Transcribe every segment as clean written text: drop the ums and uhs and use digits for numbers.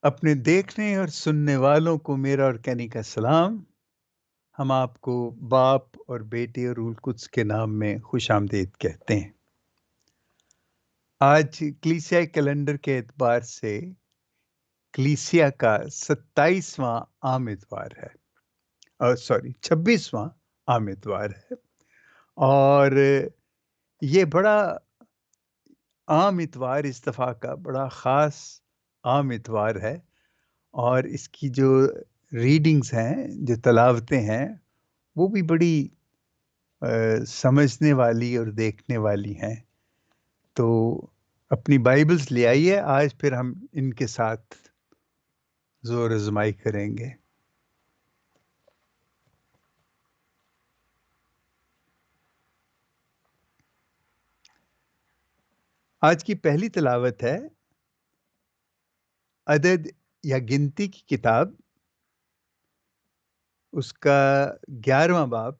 اپنے دیکھنے اور سننے والوں کو میرا اور کینی کا سلام۔ ہم آپ کو باپ اور بیٹے اور روح القدس کے نام میں خوش آمدید کہتے ہیں۔ آج کلیسیائی کیلنڈر کے اعتبار سے کلیسیا کا 27واں عام اتوار ہے، 26واں عام اتوار ہے، اور یہ بڑا عام اتوار اس دفعہ کا بڑا خاص عام اتوار ہے، اور اس کی جو ریڈنگز ہیں، جو تلاوتیں ہیں، وہ بھی بڑی سمجھنے والی اور دیکھنے والی ہیں۔ تو اپنی بائبلز لے آئیے، آج پھر ہم ان کے ساتھ زور آزمائی کریں گے۔ آج کی پہلی تلاوت ہے عدد یا گنتی کی کتاب، اس کا 11واں باب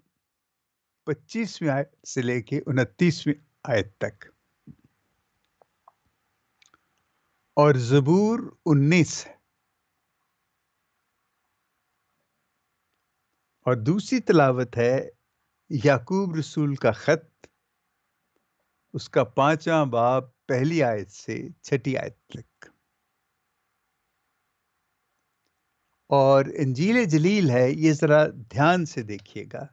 25ویں آیت سے لے کے 29ویں آیت تک، اور زبور 19 ہے۔ اور دوسری تلاوت ہے یعقوب رسول کا خط، اس کا 5واں باب پہلی آیت سے 6 آیت تک، اور انجیل جلیل ہے۔ یہ ذرا دھیان سے دیکھیے گا،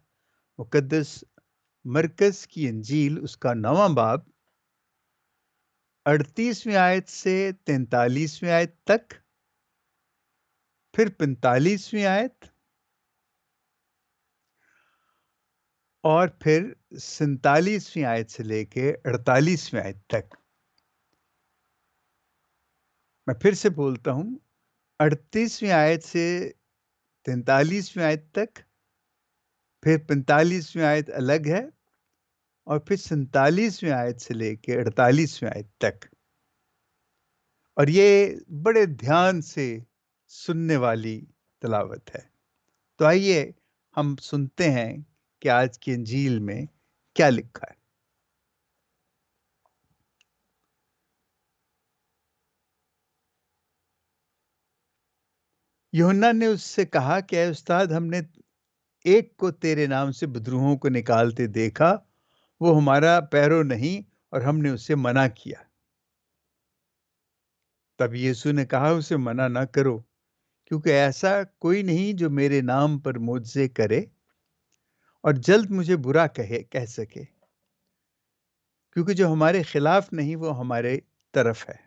مقدس مرکز کی انجیل، اس کا 9واں باب 38ویں آیت سے 43ویں آیت تک، پھر 45ویں آیت، اور پھر 47ویں آیت سے لے کے 48ویں آیت تک۔ میں پھر سے بولتا ہوں، 38ویں آیت سے 43ویں آیت تک، پھر 45ویں آیت الگ ہے، اور پھر 47ویں آیت سے لے کے 48ویں آیت تک۔ اور یہ بڑے دھیان سے سننے والی تلاوت ہے۔ تو آئیے ہم سنتے ہیں کہ آج کی انجیل میں کیا لکھا ہے۔ یوحنا نے اس سے کہا کہ اے استاد، ہم نے ایک کو تیرے نام سے بدروہوں کو نکالتے دیکھا، وہ ہمارا پیرو نہیں، اور ہم نے اسے منع کیا۔ تب یسوع نے کہا، اسے منع نہ کرو، کیونکہ ایسا کوئی نہیں جو میرے نام پر معجزے کرے اور جلد مجھے برا کہہ سکے، کیونکہ جو ہمارے خلاف نہیں وہ ہمارے طرف ہے۔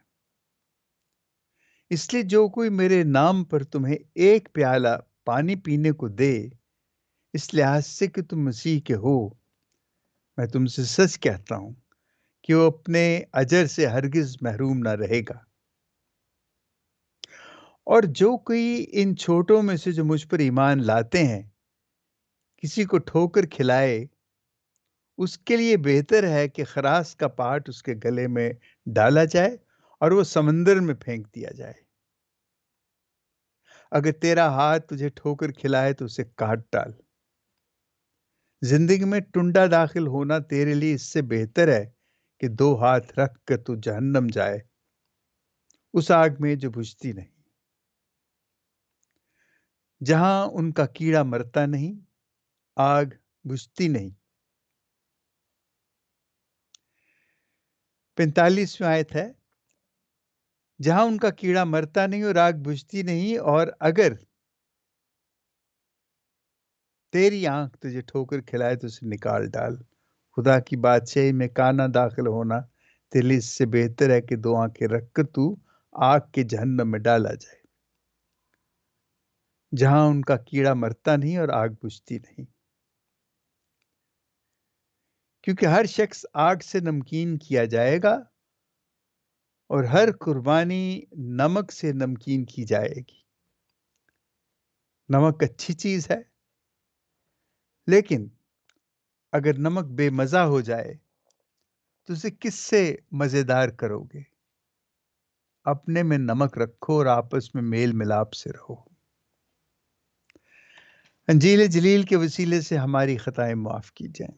اس لیے جو کوئی میرے نام پر تمہیں ایک پیالہ پانی پینے کو دے، اس لحاظ سے کہ تم مسیح کے ہو، میں تم سے سچ کہتا ہوں کہ وہ اپنے اجر سے ہرگز محروم نہ رہے گا۔ اور جو کوئی ان چھوٹوں میں سے جو مجھ پر ایمان لاتے ہیں کسی کو ٹھوکر کھلائے، اس کے لیے بہتر ہے کہ خراس کا پاٹ اس کے گلے میں ڈالا جائے اور وہ سمندر میں پھینک دیا جائے۔ اگر تیرا ہاتھ تجھے ٹھوکر کھلائے تو اسے کاٹ ڈال۔ زندگی میں ٹنڈا داخل ہونا تیرے لیے اس سے بہتر ہے کہ 2 ہاتھ رکھ کر تو جہنم جائے، اس آگ میں جو بجھتی نہیں، جہاں ان کا کیڑا مرتا نہیں، آگ بجھتی نہیں۔ 45ویں آیت ہے، جہاں ان کا کیڑا مرتا نہیں اور آگ بجھتی نہیں، اور اگر تیری آنکھ تجھے ٹھوکر کھلائے تو اسے نکال ڈال۔ خدا کی بادشاہی میں کانا داخل ہونا تیرے لیے اس سے بہتر ہے کہ 2 آنکھیں رکھ کر تو آگ کے جہنم میں ڈالا جائے، جہاں ان کا کیڑا مرتا نہیں اور آگ بجھتی نہیں۔ کیونکہ ہر شخص آگ سے نمکین کیا جائے گا، اور ہر قربانی نمک سے نمکین کی جائے گی۔ نمک اچھی چیز ہے، لیکن اگر نمک بے مزہ ہو جائے تو اسے کس سے مزیدار کرو گے؟ اپنے میں نمک رکھو اور آپس میں میل ملاپ سے رہو۔ انجیل جلیل کے وسیلے سے ہماری خطائیں معاف کی جائیں۔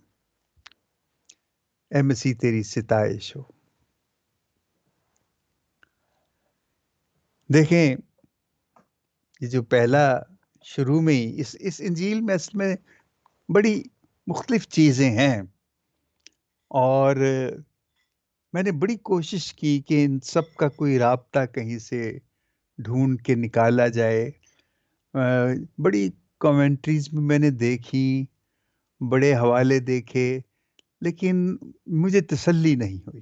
اے مسیح تیری ستائش ہو۔ دیکھیں، یہ جو پہلا شروع میں ہی اس انجیل میں اصل میں بڑی مختلف چیزیں ہیں، اور میں نے بڑی کوشش کی کہ ان سب کا کوئی رابطہ کہیں سے ڈھونڈ کے نکالا جائے۔ بڑی کامنٹریز میں نے دیکھی، بڑے حوالے دیکھے، لیکن مجھے تسلی نہیں ہوئی۔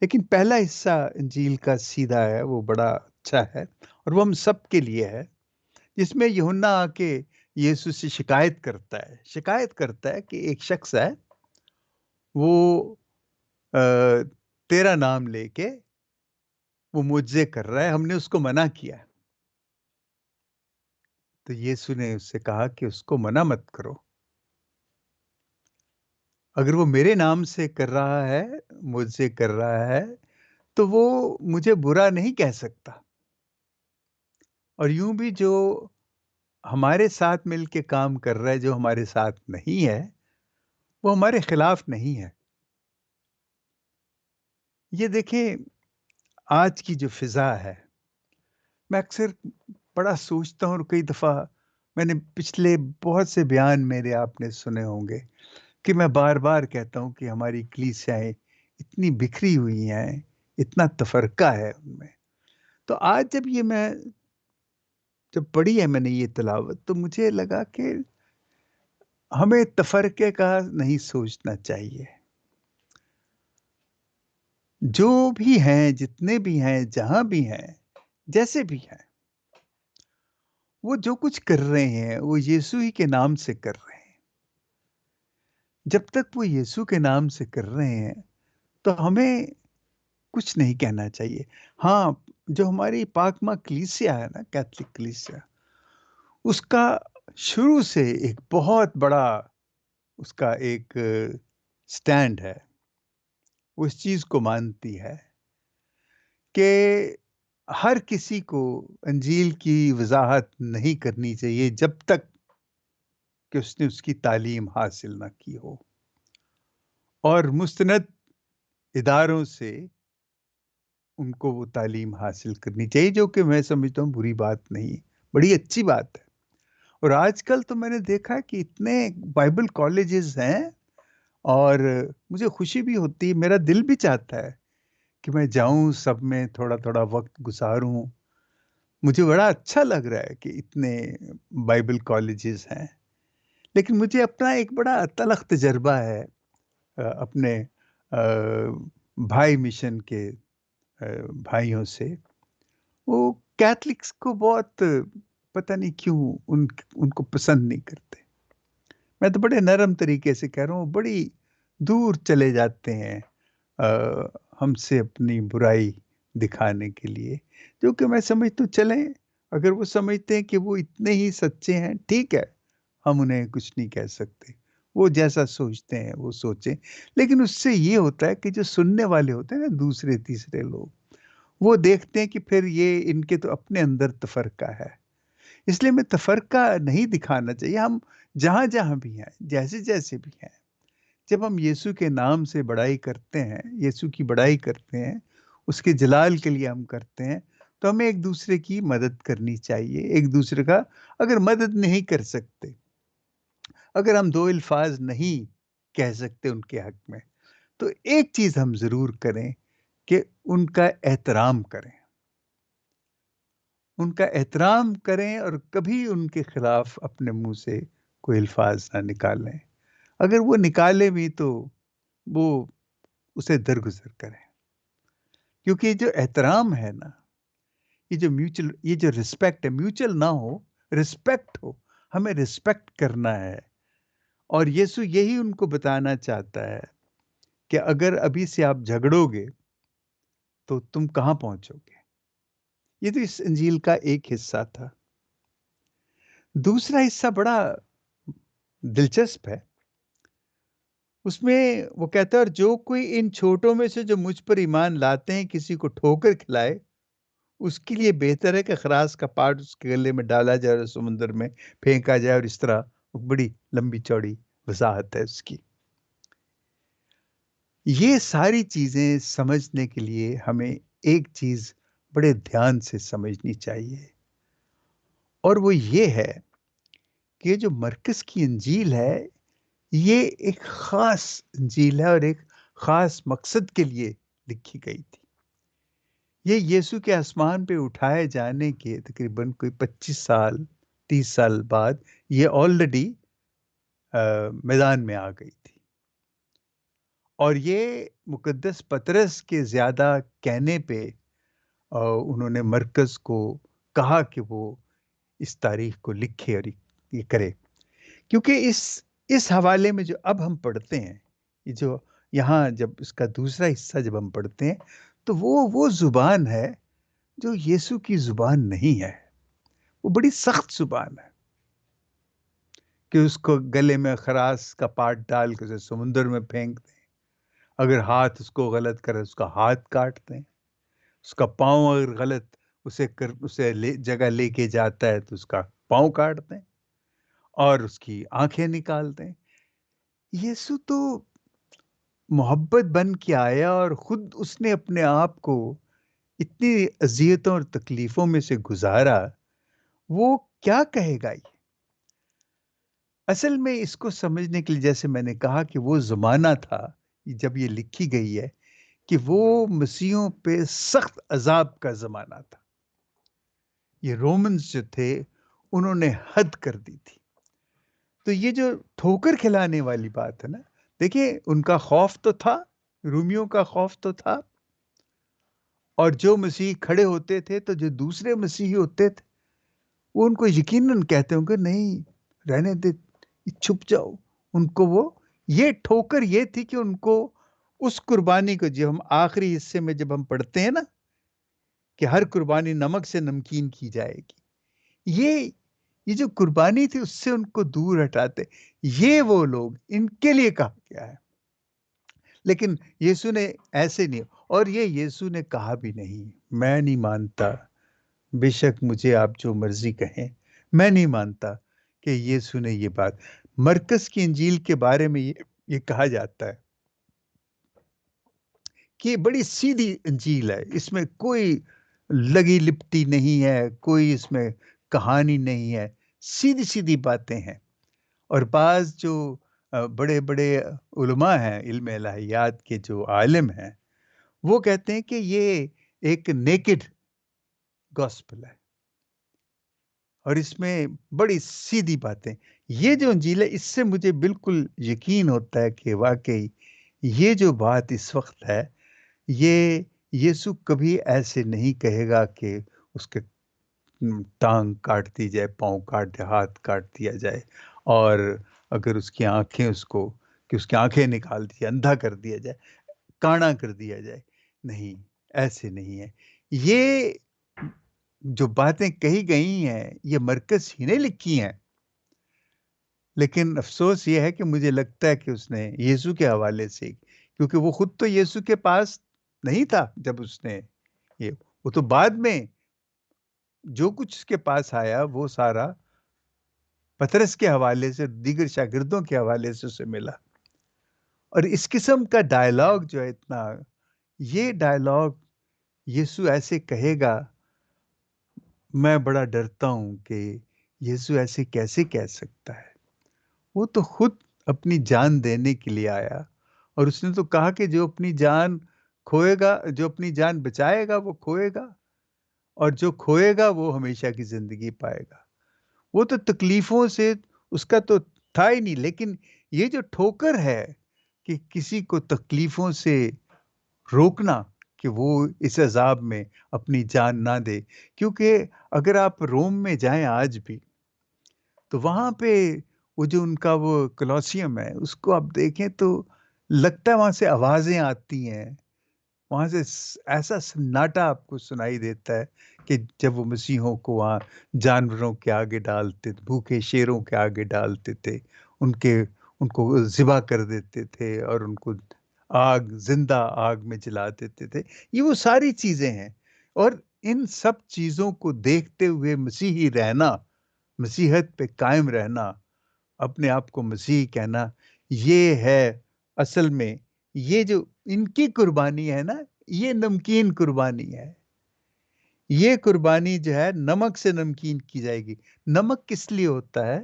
لیکن پہلا حصہ انجیل کا سیدھا ہے، وہ بڑا اچھا ہے، اور وہ ہم سب کے لیے ہے، جس میں یوحنا آ کے یسوع سے شکایت کرتا ہے کہ ایک شخص ہے، وہ تیرا نام لے کے وہ معجزے کر رہا ہے، ہم نے اس کو منع کیا ہے۔ تو یسوع نے اس سے کہا کہ اس کو منع مت کرو، اگر وہ میرے نام سے کر رہا ہے، معجزے کر رہا ہے، تو وہ مجھے برا نہیں کہہ سکتا۔ اور یوں بھی جو ہمارے ساتھ مل کے کام کر رہا ہے، جو ہمارے ساتھ نہیں ہے، وہ ہمارے خلاف نہیں ہے۔ یہ دیکھیں، آج کی جو فضا ہے، میں اکثر بڑا سوچتا ہوں، اور کئی دفعہ میں نے پچھلے بہت سے بیان میرے آپ نے سنے ہوں گے کہ میں بار بار کہتا ہوں کہ ہماری کلیسیاں اتنی بکھری ہوئی ہیں، اتنا تفرقہ ہے ان میں۔ تو آج جب پڑھی ہے میں نے یہ تلاوت، تو مجھے لگا کہ ہمیں تفرقے کا نہیں سوچنا چاہیے۔ جو بھی ہیں، جتنے بھی ہیں، جہاں بھی ہیں، جیسے بھی ہیں، وہ جو کچھ کر رہے ہیں وہ یسوع ہی کے نام سے کر رہے ہیں۔ جب تک وہ یسوع کے نام سے کر رہے ہیں تو ہمیں کچھ نہیں کہنا چاہیے۔ ہاں، جو ہماری پاک ماں کلیسیا ہے نا، کیتھولک کلیسیا، اس کا شروع سے ایک بہت بڑا اس کا ایک سٹینڈ ہے، وہ اس چیز کو مانتی ہے کہ ہر کسی کو انجیل کی وضاحت نہیں کرنی چاہیے جب تک کہ اس نے اس کی تعلیم حاصل نہ کی ہو، اور مستند اداروں سے ان کو وہ تعلیم حاصل کرنی چاہیے، جو کہ میں سمجھتا ہوں بری بات نہیں، بڑی اچھی بات ہے۔ اور آج کل تو میں نے دیکھا کہ اتنے بائبل کالجز ہیں، اور مجھے خوشی بھی ہوتی ہے، میرا دل بھی چاہتا ہے کہ میں جاؤں، سب میں تھوڑا تھوڑا وقت گزاروں۔ مجھے بڑا اچھا لگ رہا ہے کہ اتنے بائبل کالجز ہیں، لیکن مجھے اپنا ایک بڑا تلخ تجربہ ہے اپنے بھائی مشن کے بھائیوں سے۔ وہ کیتھلکس کو بہت پتہ نہیں کیوں ان کو پسند نہیں کرتے۔ میں تو بڑے نرم طریقے سے کہہ رہا ہوں، بڑی دور چلے جاتے ہیں ہم سے اپنی برائی دکھانے کے لیے، جو کہ میں سمجھتا ہوں چلیں، اگر وہ سمجھتے ہیں کہ وہ اتنے ہی سچے ہیں، ٹھیک ہے، ہم انہیں کچھ نہیں کہہ سکتے، وہ جیسا سوچتے ہیں وہ سوچیں۔ لیکن اس سے یہ ہوتا ہے کہ جو سننے والے ہوتے ہیں نا، دوسرے تیسرے لوگ، وہ دیکھتے ہیں کہ پھر یہ ان کے تو اپنے اندر تفرقہ ہے۔ اس لیے میں تفرقہ نہیں دکھانا چاہیے۔ ہم جہاں جہاں بھی ہیں، جیسے جیسے بھی ہیں، جب ہم یسوع کے نام سے بڑائی کرتے ہیں، یسوع کی بڑائی کرتے ہیں، اس کے جلال کے لیے ہم کرتے ہیں، تو ہمیں ایک دوسرے کی مدد کرنی چاہیے۔ ایک دوسرے کا اگر مدد نہیں کر سکتے، اگر ہم دو الفاظ نہیں کہہ سکتے ان کے حق میں، تو ایک چیز ہم ضرور کریں کہ ان کا احترام کریں، ان کا احترام کریں، اور کبھی ان کے خلاف اپنے منہ سے کوئی الفاظ نہ نکالیں۔ اگر وہ نکالے بھی تو وہ اسے درگزر کریں، کیونکہ یہ جو احترام ہے نا، یہ جو رسپیکٹ ہے، میوچل نہ ہو، رسپیکٹ ہو، ہمیں رسپیکٹ کرنا ہے۔ اور یسوع یہی ان کو بتانا چاہتا ہے کہ اگر ابھی سے آپ جھگڑو گے تو تم کہاں پہنچو گے۔ یہ تو اس انجیل کا ایک حصہ تھا۔ دوسرا حصہ بڑا دلچسپ ہے۔ اس میں وہ کہتا ہے، اور جو کوئی ان چھوٹوں میں سے جو مجھ پر ایمان لاتے ہیں کسی کو ٹھوکر کھلائے، اس کے لیے بہتر ہے کہ خراش کا پاٹ اس کے گلے میں ڈالا جائے اور سمندر میں پھینکا جائے۔ اور اس طرح بڑی لمبی چوڑی وضاحت ہے اس کی۔ یہ ساری چیزیں سمجھنے کے لیے ہمیں ایک چیز بڑے دھیان سے سمجھنی چاہیے، اور وہ یہ ہے کہ جو مرکز کی انجیل ہے یہ ایک خاص انجیل ہے اور ایک خاص مقصد کے لیے لکھی گئی تھی. یہ یسوع کے آسمان پہ اٹھائے جانے کے تقریباً کوئی 25 سال 30 سال بعد یہ آلریڈی میدان میں آ گئی تھی. اور یہ مقدس پطرس کے زیادہ کہنے پہ انہوں نے مرکز کو کہا کہ وہ اس تاریخ کو لکھے اور یہ کرے، کیونکہ اس حوالے میں جو اب ہم پڑھتے ہیں، یہ جو یہاں جب اس کا دوسرا حصہ جب ہم پڑھتے ہیں تو وہ زبان ہے جو یسوع کی زبان نہیں ہے. وہ بڑی سخت زبان ہے کہ اس کو گلے میں خراش کا پاٹ ڈال کے اسے سمندر میں پھینک دیں، اگر ہاتھ اس کو غلط کرے اس کا ہاتھ کاٹ دیں، اس کا پاؤں اگر غلط اسے جگہ لے کے جاتا ہے تو اس کا پاؤں کاٹ دیں اور اس کی آنکھیں نکال دیں. یسوع تو محبت بن کے آیا اور خود اس نے اپنے آپ کو اتنی اذیتوں اور تکلیفوں میں سے گزارا. وہ کیا کہے گا؟ یہ اصل میں اس کو سمجھنے کے لیے جیسے میں نے کہا کہ وہ زمانہ تھا جب یہ لکھی گئی ہے کہ وہ مسیحوں پہ سخت عذاب کا زمانہ تھا. یہ رومنز جو تھے انہوں نے حد کر دی تھی. تو یہ جو ٹھوکر کھلانے والی بات ہے نا، دیکھیں ان کا خوف تو تھا، رومیوں کا خوف تو تھا، اور جو مسیح کھڑے ہوتے تھے تو جو دوسرے مسیحی ہوتے تھے وہ ان کو یقیناً کہتے ہوں گے نہیں رہنے دے، چھپ جاؤ. ان کو وہ یہ ٹھوکر یہ تھی کہ ان کو اس قربانی کو جو ہم آخری حصے میں جب ہم پڑھتے ہیں نا کہ ہر قربانی نمک سے نمکین کی جائے گی، یہ جو قربانی تھی اس سے ان کو دور ہٹاتے. یہ وہ لوگ ان کے لیے کہا گیا ہے. لیکن یسوع نے ایسے نہیں، اور یہ یسوع نے کہا بھی نہیں میں نہیں مانتا، بے شک مجھے آپ جو مرضی کہیں، میں نہیں مانتا کہ یسوع نے یہ بات. مرکز کی انجیل کے بارے میں یہ کہا جاتا ہے کہ یہ بڑی سیدھی انجیل ہے، اس میں کوئی لگی لپٹی نہیں ہے، کوئی اس میں کہانی نہیں ہے، سیدھی سیدھی باتیں ہیں. اور بعض جو بڑے بڑے علماء ہیں، علم الہیات کے جو عالم ہیں، وہ کہتے ہیں کہ یہ ایک نیکڈ گاسپل ہے اور اس میں بڑی سیدھی باتیں. یہ جو انجیل ہے اس سے مجھے بالکل یقین ہوتا ہے کہ واقعی یہ جو بات اس وقت ہے، یہ یسوع کبھی ایسے نہیں کہے گا کہ اس کے ٹانگ کاٹ دی جائے، پاؤں کاٹ دے، ہاتھ کاٹ دیا جائے، اور اگر اس کی آنکھیں اس کی آنکھیں نکال دی، اندھا کر دیا جائے، کانا کر دیا جائے. نہیں، ایسے نہیں ہے. یہ جو باتیں کہی گئی ہیں یہ مرکز ہی نے لکھی ہیں، لیکن افسوس یہ ہے کہ مجھے لگتا ہے کہ اس نے یسوع کے حوالے سے، کیونکہ وہ خود تو یسوع کے پاس نہیں تھا جب اس نے وہ تو بعد میں جو کچھ اس کے پاس آیا وہ سارا پطرس کے حوالے سے، دیگر شاگردوں کے حوالے سے اسے ملا. اور اس قسم کا ڈائلاگ جو ہے اتنا، یہ ڈائلاگ یسوع ایسے کہے گا، میں بڑا ڈرتا ہوں کہ یسوع ایسے کیسے کہہ سکتا ہے. وہ تو خود اپنی جان دینے کے لیے آیا، اور اس نے تو کہا کہ جو اپنی جان کھوئے گا، جو اپنی جان بچائے گا وہ کھوئے گا، اور جو کھوئے گا وہ ہمیشہ کی زندگی پائے گا. وہ تو تکلیفوں سے اس کا تو تھا ہی نہیں، لیکن یہ جو ٹھوکر ہے کہ کسی کو تکلیفوں سے روکنا کہ وہ اس عذاب میں اپنی جان نہ دے. کیونکہ اگر آپ روم میں جائیں آج بھی تو وہاں پہ وہ جو ان کا وہ کولوسیم ہے اس کو آپ دیکھیں تو لگتا ہے وہاں سے آوازیں آتی ہیں، وہاں سے ایسا سناٹا آپ کو سنائی دیتا ہے کہ جب وہ مسیحوں کو وہاں جانوروں کے آگے ڈالتے، بھوکے شیروں کے آگے ڈالتے تھے، ان کو ذبح کر دیتے تھے اور ان کو زندہ آگ میں جلا دیتے تھے. یہ وہ ساری چیزیں ہیں، اور ان سب چیزوں کو دیکھتے ہوئے مسیحی رہنا، مسیحت پہ قائم رہنا، اپنے آپ کو مسیحی کہنا، یہ ہے اصل میں یہ جو ان کی قربانی ہے نا، یہ نمکین قربانی ہے. یہ قربانی جو ہے نمک سے نمکین کی جائے گی. نمک کس لیے ہوتا ہے؟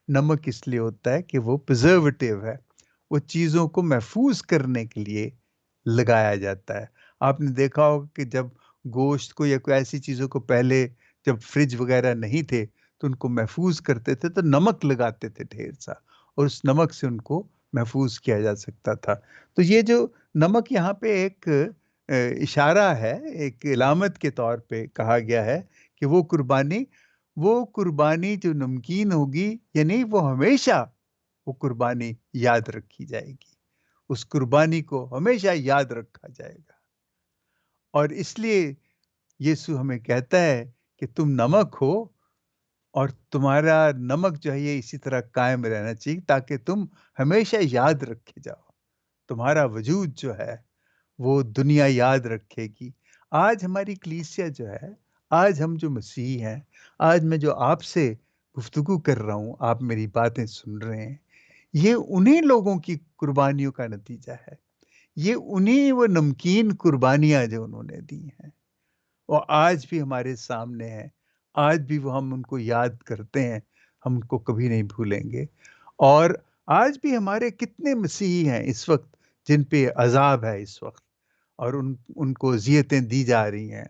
نمک اس لیے ہوتا ہے کہ وہ پرزرویٹو ہے، وہ چیزوں کو محفوظ کرنے کے لیے لگایا جاتا ہے. آپ نے دیکھا ہوگا کہ جب گوشت کو یا کوئی ایسی چیزوں کو پہلے جب فریج وغیرہ نہیں تھے تو ان کو محفوظ کرتے تھے تو نمک لگاتے تھے ڈھیر سا، اور اس نمک سے ان کو محفوظ کیا جا سکتا تھا. تو یہ جو نمک یہاں پہ ایک اشارہ ہے، ایک علامت کے طور پہ کہا گیا ہے کہ وہ قربانی جو نمکین ہوگی، یعنی وہ ہمیشہ وہ قربانی یاد رکھی جائے گی، اس قربانی کو ہمیشہ یاد رکھا جائے گا. اور اس لیے یسوع ہمیں کہتا ہے کہ تم نمک ہو، اور تمہارا نمک جو ہے یہ اسی طرح قائم رہنا چاہیے تاکہ تم ہمیشہ یاد رکھے جاؤ. تمہارا وجود جو ہے وہ دنیا یاد رکھے گی. آج ہماری کلیسیا جو ہے، آج ہم جو مسیحی ہیں، آج میں جو آپ سے گفتگو کر رہا ہوں، آپ میری باتیں سن رہے ہیں، یہ انہی لوگوں کی قربانیوں کا نتیجہ ہے. یہ انہی وہ نمکین قربانیاں جو انہوں نے دی ہیں، وہ آج بھی ہمارے سامنے ہیں. آج بھی وہ ہم ان کو یاد کرتے ہیں، ہم ان کو کبھی نہیں بھولیں گے. اور آج بھی ہمارے کتنے مسیحی ہیں اس وقت جن پہ عذاب ہے اس وقت، اور ان کو اذیتیں دی جا رہی ہیں،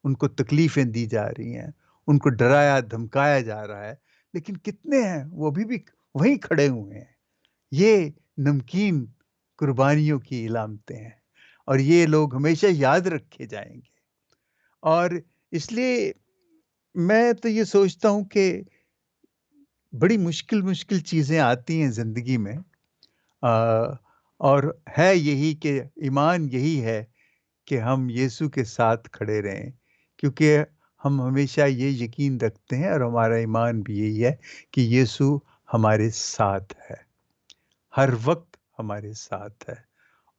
ان کو تکلیفیں دی جا رہی ہیں، ان کو ڈرایا دھمکایا جا رہا ہے، لیکن کتنے ہیں وہ ابھی بھی وہیں کھڑے ہوئے ہیں. یہ نمکین قربانیوں کی علامتیں ہیں، اور یہ لوگ ہمیشہ یاد رکھے جائیں گے. اور اس لیے میں تو یہ سوچتا ہوں کہ بڑی مشکل چیزیں آتی ہیں زندگی میں، آ، اور ہے یہی کہ ایمان یہی ہے کہ ہم یسوع کے ساتھ کھڑے رہیں، کیونکہ ہم ہمیشہ یہ یقین رکھتے ہیں، اور ہمارا ایمان بھی یہی ہے کہ یسوع ہمارے ساتھ ہے، ہر وقت ہمارے ساتھ ہے.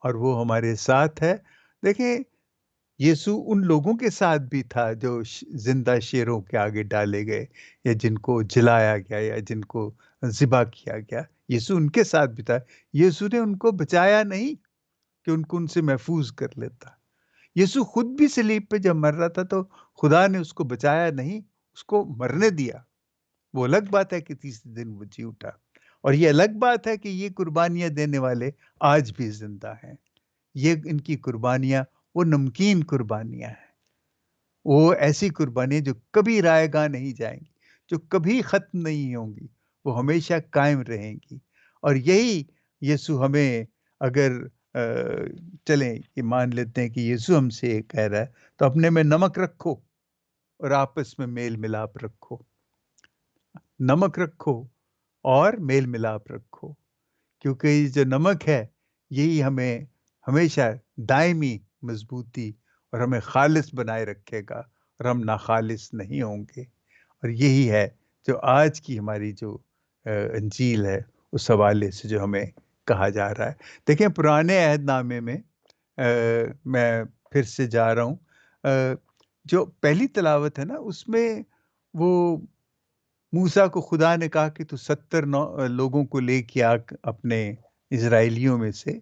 اور وہ ہمارے ساتھ ہے. دیکھیں، یسوع ان لوگوں کے ساتھ بھی تھا جو زندہ شیروں کے آگے ڈالے گئے، یا جن کو جلایا گیا، یا جن کو ذبح کیا گیا. یسوع ان کے ساتھ بھی تھا. یسوع نے ان کو بچایا نہیں کہ ان کو ان سے محفوظ کر لیتا. یسوع خود بھی صلیب پہ جب مر رہا تھا تو خدا نے اس کو بچایا نہیں، اس کو مرنے دیا. وہ الگ بات ہے کہ تیسرے دن وہ جی اٹھا. اور یہ الگ بات ہے کہ یہ قربانیاں دینے والے آج بھی زندہ ہیں. یہ ان کی قربانیاں وہ نمکین قربانیاں ہیں، وہ ایسی قربانیاں جو کبھی رائے گاہ نہیں جائیں گی، جو کبھی ختم نہیں ہوں گی، وہ ہمیشہ قائم رہیں گی. اور یہی یسوع ہمیں، اگر چلیں یہ مان لیتے ہیں کہ یسوع ہم سے یہ کہہ رہا ہے، تو اپنے میں نمک رکھو اور آپس میں میل ملاپ رکھو. نمک رکھو اور میل ملاپ رکھو، کیونکہ یہ جو نمک ہے یہی ہمیں ہمیشہ دائمی مضبوطی اور ہمیں خالص بنائے رکھے گا، اور ہم ناخالص نہیں ہوں گے. اور یہی ہے جو آج کی ہماری جو انجیل ہے اس حوالے سے جو ہمیں کہا جا رہا ہے. دیکھیں، پرانے عہد نامے میں میں پھر سے جا رہا ہوں، جو پہلی تلاوت ہے نا، اس میں وہ موسیٰ کو خدا نے کہا کہ تو 70 لوگوں کو لے کے آ اپنے اسرائیلیوں میں سے،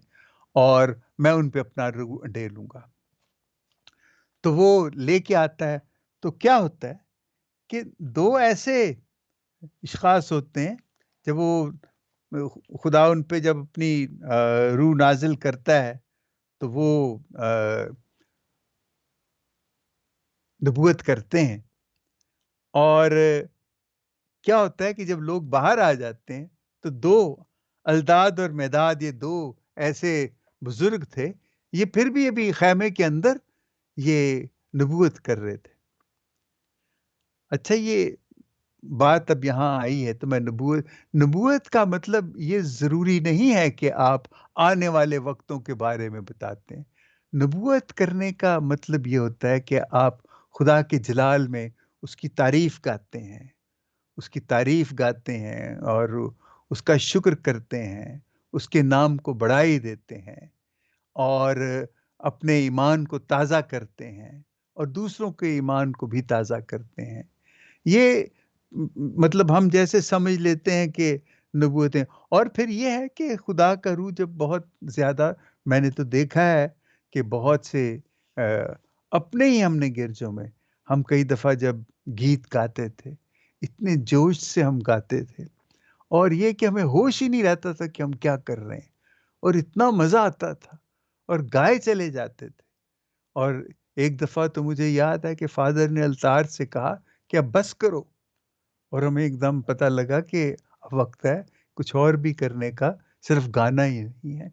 اور میں ان پہ اپنا روح ڈالوں گا. تو وہ لے کے آتا ہے، تو کیا ہوتا ہے کہ دو ایسے اشخاص ہوتے ہیں، جب وہ خدا ان پہ جب اپنی روح نازل کرتا ہے تو وہ نبوت کرتے ہیں. اور کیا ہوتا ہے کہ جب لوگ باہر آ جاتے ہیں تو دو الداد اور میداد، یہ دو ایسے بزرگ تھے، یہ پھر بھی ابھی خیمے کے اندر یہ نبوت کر رہے تھے. اچھا، یہ بات اب یہاں آئی ہے تو میں نبوت کا مطلب یہ ضروری نہیں ہے کہ آپ آنے والے وقتوں کے بارے میں بتاتے ہیں. نبوت کرنے کا مطلب یہ ہوتا ہے کہ آپ خدا کے جلال میں اس کی تعریف گاتے ہیں، اس کی تعریف گاتے ہیں، اور اس کا شکر کرتے ہیں، اس کے نام کو بڑائی دیتے ہیں، اور اپنے ایمان کو تازہ کرتے ہیں، اور دوسروں کے ایمان کو بھی تازہ کرتے ہیں. یہ مطلب ہم جیسے سمجھ لیتے ہیں کہ نبوتیں. اور پھر یہ ہے کہ خدا کا روح جب بہت زیادہ، میں نے تو دیکھا ہے کہ بہت سے اپنے ہی ہم نے گرجوں میں ہم کئی دفعہ جب گیت گاتے تھے اتنے جوش سے ہم گاتے تھے، اور یہ کہ ہمیں ہوش ہی نہیں رہتا تھا کہ ہم کیا کر رہے ہیں، اور اتنا مزہ آتا تھا اور گائے چلے جاتے تھے۔ اور ایک دفعہ تو مجھے یاد ہے کہ فادر نے الطار سے کہا کہ اب بس کرو، اور ہمیں ایک دم پتہ لگا کہ اب وقت ہے کچھ اور بھی کرنے کا، صرف گانا ہی نہیں ہے۔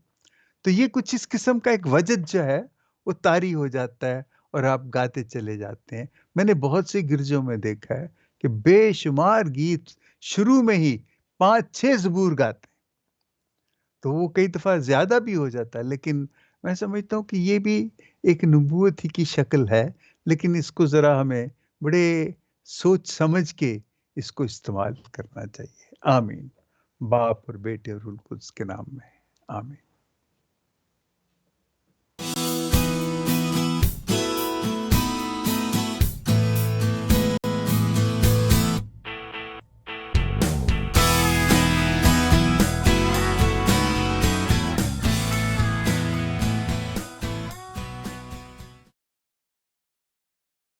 تو یہ کچھ اس قسم کا ایک وجد جو ہے وہ طاری ہو جاتا ہے اور آپ گاتے چلے جاتے ہیں۔ میں نے بہت سے گرجوں میں دیکھا ہے کہ بے شمار گیت شروع میں ہی 5-6 زبور گاتے ہیں، تو وہ کئی دفعہ زیادہ بھی ہو جاتا ہے، لیکن میں سمجھتا ہوں کہ یہ بھی ایک نبوت ہی کی شکل ہے، لیکن اس کو ذرا ہمیں بڑے سوچ سمجھ کے اس کو استعمال کرنا چاہیے۔ آمین۔ باپ اور بیٹے اور روح القدس کے نام میں آمین۔